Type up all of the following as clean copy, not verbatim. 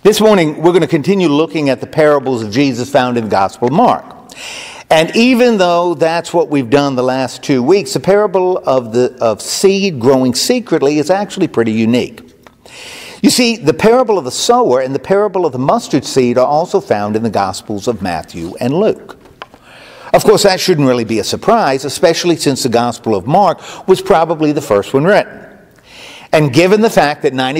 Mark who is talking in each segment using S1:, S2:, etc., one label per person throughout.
S1: This morning, we're going to continue looking at the parables of Jesus found in the Gospel of Mark. And even though that's what we've done the last 2 weeks, the parable of seed growing secretly is actually pretty unique. You see, the parable of the sower and the parable of the mustard seed are also found in the Gospels of Matthew and Luke. Of course, that shouldn't really be a surprise, especially since the Gospel of Mark was probably the first one written. And given the fact that about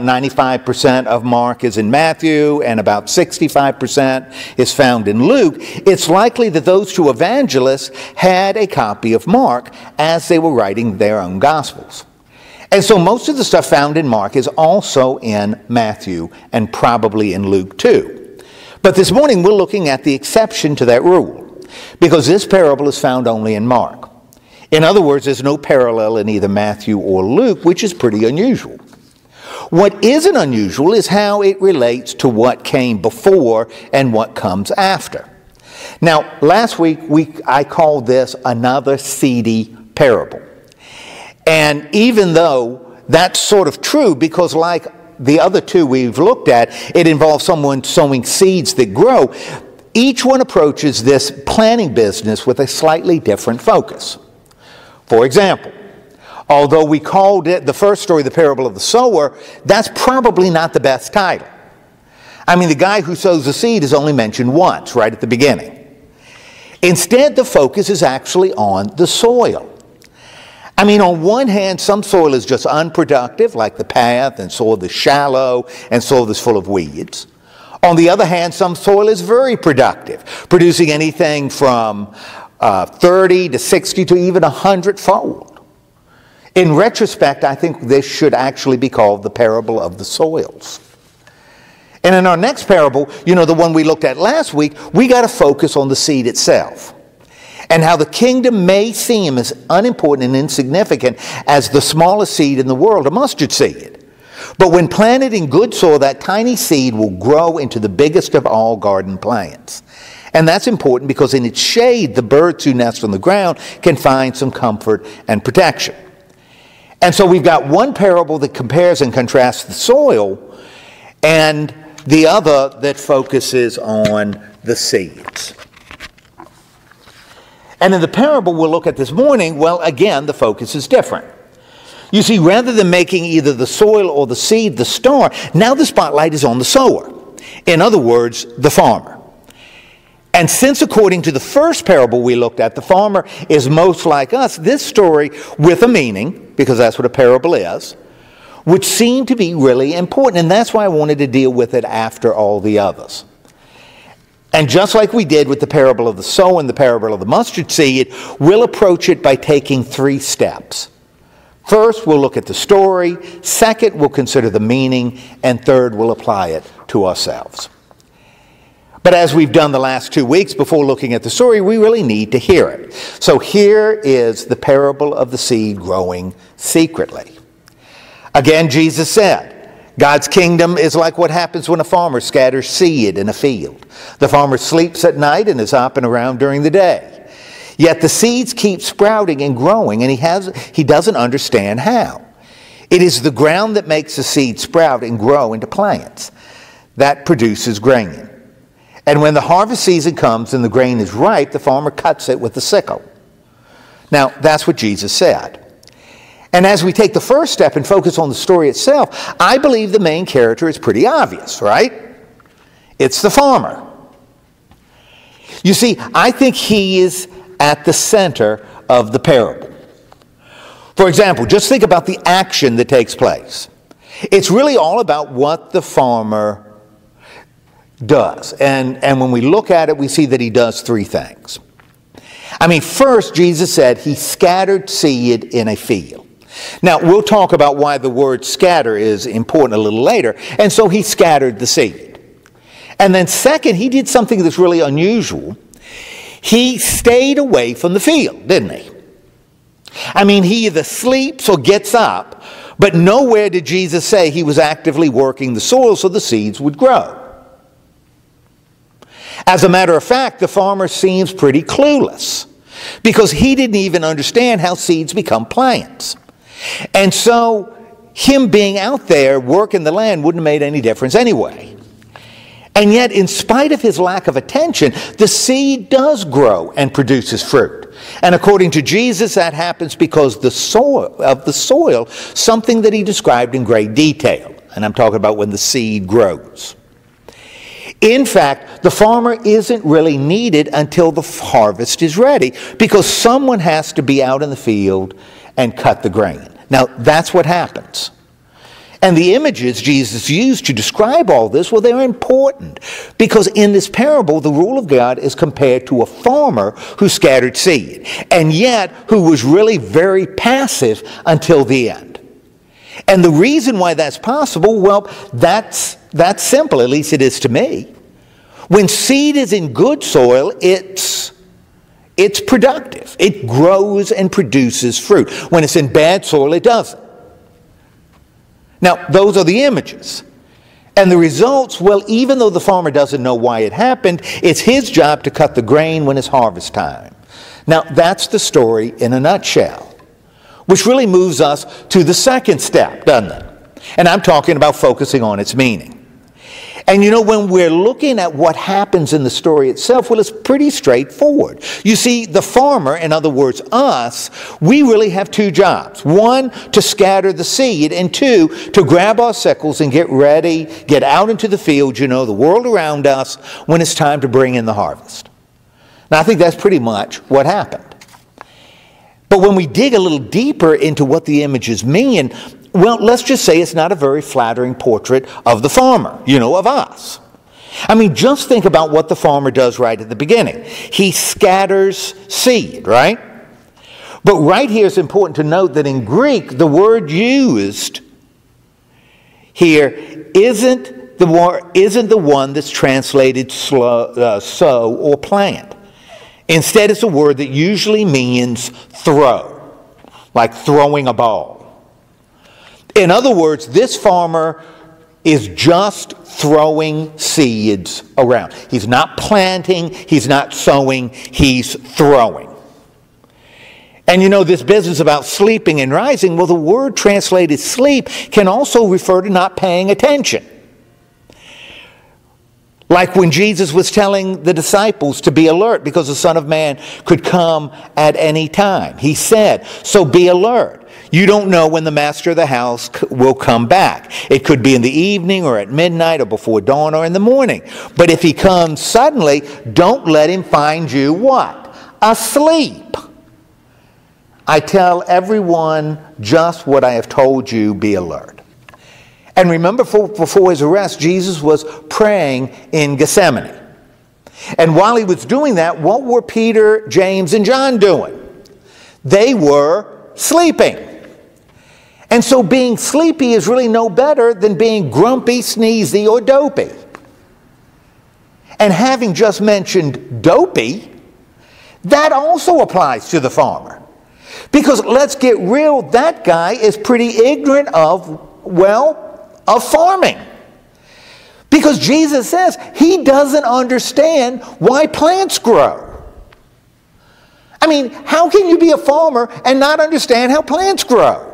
S1: 95% of Mark is in Matthew and about 65% is found in Luke, it's likely that those two evangelists had a copy of Mark as they were writing their own Gospels. And so most of the stuff found in Mark is also in Matthew and probably in Luke too. But this morning we're looking at the exception to that rule, because this parable is found only in Mark. In other words, there's no parallel in either Matthew or Luke, which is pretty unusual. What isn't unusual is how it relates to what came before and what comes after. Now, last week I called this another seedy parable. And even though that's sort of true, because like the other two we've looked at, it involves someone sowing seeds that grow, each one approaches this planting business with a slightly different focus. For example, although we called it the first story, the parable of the sower, that's probably not the best title. I mean, the guy who sows the seed is only mentioned once, right at the beginning. Instead, the focus is actually on the soil. I mean, on one hand, some soil is just unproductive, like the path, and soil that's shallow, and soil that's full of weeds. On the other hand, some soil is very productive, producing anything from 30 to 60 to even 100-fold. In retrospect, I think this should actually be called the parable of the soils. And in our next parable, the one we looked at last week, we got to focus on the seed itself and how the kingdom may seem as unimportant and insignificant as the smallest seed in the world, a mustard seed. But when planted in good soil, that tiny seed will grow into the biggest of all garden plants. And that's important because in its shade, the birds who nest on the ground can find some comfort and protection. And so we've got one parable that compares and contrasts the soil, and the other that focuses on the seeds. And in the parable we'll look at this morning, well, again, the focus is different. You see, rather than making either the soil or the seed the star, now the spotlight is on the sower. In other words, the farmer. And since according to the first parable we looked at, the farmer is most like us, this story with a meaning, because that's what a parable is, would seem to be really important. And that's why I wanted to deal with it after all the others. And just like we did with the parable of the sower and the parable of the mustard seed, we'll approach it by taking 3 steps. First, we'll look at the story. Second, we'll consider the meaning. And third, we'll apply it to ourselves. But as we've done the last 2 weeks before looking at the story, we really need to hear it. So here is the parable of the seed growing secretly. Again, Jesus said, God's kingdom is like what happens when a farmer scatters seed in a field. The farmer sleeps at night and is up and around during the day. Yet the seeds keep sprouting and growing, and he doesn't understand how. It is the ground that makes the seed sprout and grow into plants. That produces grain. And when the harvest season comes and the grain is ripe, the farmer cuts it with the sickle. Now, that's what Jesus said. And as we take the first step and focus on the story itself, I believe the main character is pretty obvious, right? It's the farmer. You see, I think he is at the center of the parable. For example, just think about the action that takes place. It's really all about what the farmer does. And when we look at it, we see that he does 3 things. I mean, first, Jesus said he scattered seed in a field. Now, we'll talk about why the word scatter is important a little later. And so he scattered the seed. And then second, he did something that's really unusual. He stayed away from the field, didn't he? I mean, he either sleeps or gets up, but nowhere did Jesus say he was actively working the soil so the seeds would grow. As a matter of fact, the farmer seems pretty clueless because he didn't even understand how seeds become plants. And so him being out there working the land wouldn't have made any difference anyway. And yet, in spite of his lack of attention, the seed does grow and produces fruit. And according to Jesus, that happens because of the soil, something that he described in great detail. And I'm talking about when the seed grows. In fact, the farmer isn't really needed until the harvest is ready, because someone has to be out in the field and cut the grain. Now, that's what happens. And the images Jesus used to describe all this, well, they're important, because in this parable, the rule of God is compared to a farmer who scattered seed, and yet who was really very passive until the end. And the reason why that's possible, well, that's simple, at least it is to me. When seed is in good soil, it's productive. It grows and produces fruit. When it's in bad soil, it doesn't. Now, those are the images. And the results, well, even though the farmer doesn't know why it happened, it's his job to cut the grain when it's harvest time. Now, that's the story in a nutshell. Which really moves us to the second step, doesn't it? And I'm talking about focusing on its meaning. And you know, when we're looking at what happens in the story itself, well, it's pretty straightforward. You see, the farmer, in other words, us, we really have two jobs. One, to scatter the seed, and two, to grab our sickles and get ready, get out into the field, you know, the world around us, when it's time to bring in the harvest. Now, I think that's pretty much what happened. But when we dig a little deeper into what the images mean, well, let's just say it's not a very flattering portrait of the farmer, you know, of us. I mean, just think about what the farmer does right at the beginning. He scatters seed, right? But right here it's important to note that in Greek, the word used here isn't the one that's translated sow or plant. Instead, it's a word that usually means throw, like throwing a ball. In other words, this farmer is just throwing seeds around. He's not planting, he's not sowing, he's throwing. And you know, this business about sleeping and rising, well, the word translated sleep can also refer to not paying attention. Like when Jesus was telling the disciples to be alert because the Son of Man could come at any time. He said, so be alert. You don't know when the master of the house will come back. It could be in the evening or at midnight or before dawn or in the morning. But if he comes suddenly, don't let him find you what? Asleep. I tell everyone just what I have told you, be alert. And remember, before his arrest, Jesus was praying in Gethsemane. And while he was doing that, what were Peter, James, and John doing? They were sleeping. And so being sleepy is really no better than being grumpy, sneezy, or dopey. And having just mentioned dopey, that also applies to the farmer. Because let's get real, that guy is pretty ignorant of farming. Because Jesus says he doesn't understand why plants grow. I mean, how can you be a farmer and not understand how plants grow?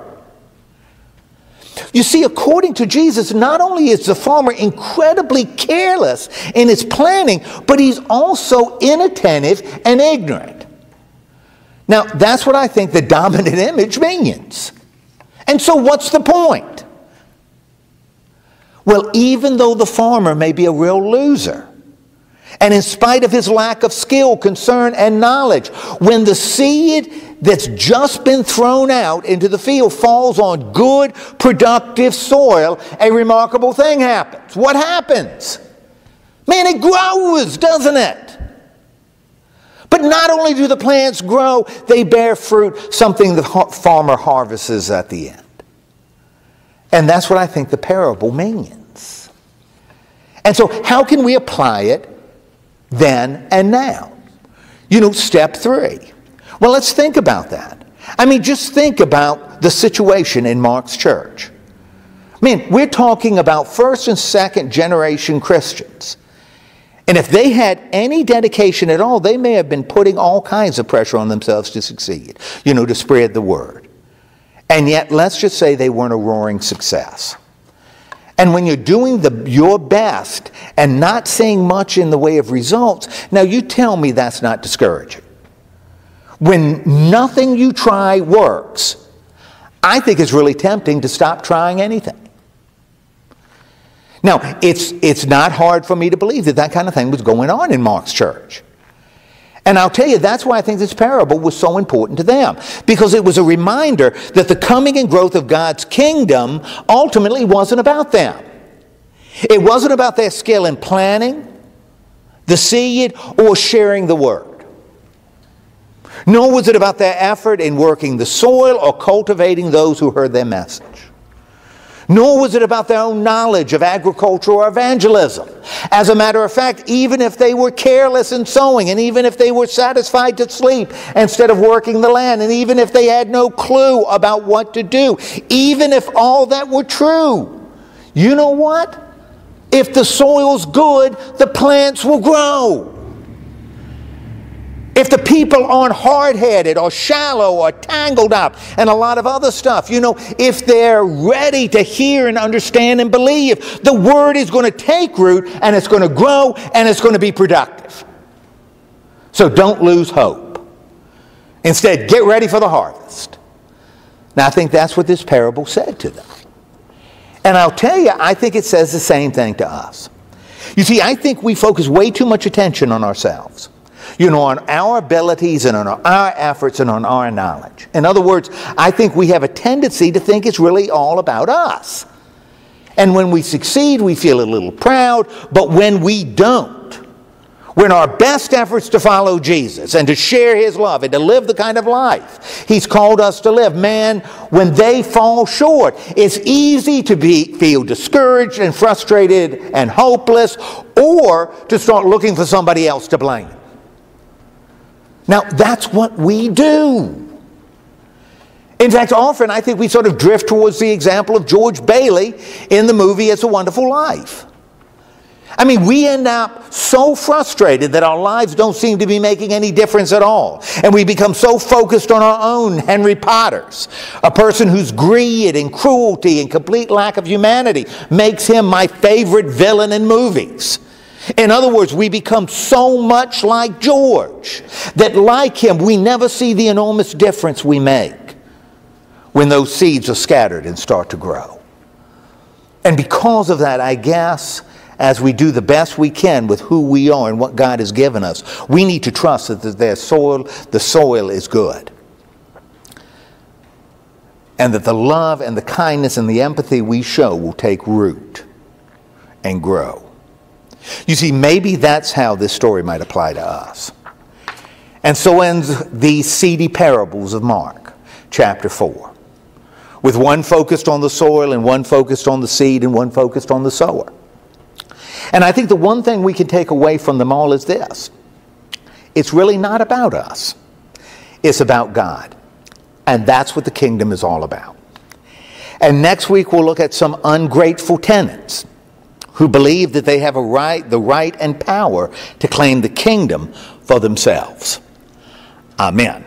S1: You see, according to Jesus, not only is the farmer incredibly careless in his planning, but he's also inattentive and ignorant. Now, that's what I think the dominant image means. And so what's the point? Well, even though the farmer may be a real loser, and in spite of his lack of skill, concern, and knowledge, when the seed that's just been thrown out into the field falls on good, productive soil, a remarkable thing happens. What happens? Man, it grows, doesn't it? But not only do the plants grow, they bear fruit, something the farmer harvests at the end. And that's what I think the parable means. And so how can we apply it then and now? You know, step 3. Well, let's think about that. I mean, just think about the situation in Mark's church. I mean, we're talking about first and second generation Christians. And if they had any dedication at all, they may have been putting all kinds of pressure on themselves to succeed, you know, to spread the word. And yet, let's just say they weren't a roaring success. And when you're doing your best and not seeing much in the way of results, now you tell me that's not discouraging. When nothing you try works, I think it's really tempting to stop trying anything. Now, it's not hard for me to believe that kind of thing was going on in Mark's church. And I'll tell you, that's why I think this parable was so important to them. Because it was a reminder that the coming and growth of God's kingdom ultimately wasn't about them. It wasn't about their skill in planning, the seed, or sharing the word. Nor was it about their effort in working the soil or cultivating those who heard their message. Nor was it about their own knowledge of agriculture or evangelism. As a matter of fact, even if they were careless in sowing, and even if they were satisfied to sleep instead of working the land, and even if they had no clue about what to do, even if all that were true, you know what? If the soil's good, the plants will grow. If the people aren't hard-headed or shallow or tangled up and a lot of other stuff, if they're ready to hear and understand and believe, the word is going to take root and it's going to grow and it's going to be productive. So don't lose hope. Instead, get ready for the harvest. Now, I think that's what this parable said to them. And I'll tell you, I think it says the same thing to us. You see, I think we focus way too much attention on ourselves. On our abilities and on our efforts and on our knowledge. In other words, I think we have a tendency to think it's really all about us. And when we succeed, we feel a little proud. But when we don't, when our best efforts to follow Jesus and to share His love and to live the kind of life He's called us to live, man, when they fall short, it's easy to feel discouraged and frustrated and hopeless, or to start looking for somebody else to blame. Now, that's what we do. In fact, often I think we sort of drift towards the example of George Bailey in the movie It's a Wonderful Life. I mean, we end up so frustrated that our lives don't seem to be making any difference at all. And we become so focused on our own Henry Potters, a person whose greed and cruelty and complete lack of humanity makes him my favorite villain in movies. In other words, we become so much like George that, like him, we never see the enormous difference we make when those seeds are scattered and start to grow. And because of that, I guess, as we do the best we can with who we are and what God has given us, we need to trust that the soil is good. And that the love and the kindness and the empathy we show will take root and grow. You see, maybe that's how this story might apply to us. And so ends these seedy parables of Mark, chapter 4, with one focused on the soil and one focused on the seed and one focused on the sower. And I think the one thing we can take away from them all is this. It's really not about us. It's about God. And that's what the kingdom is all about. And next week we'll look at some ungrateful tenants who believe that they have the right and power to claim the kingdom for themselves. Amen.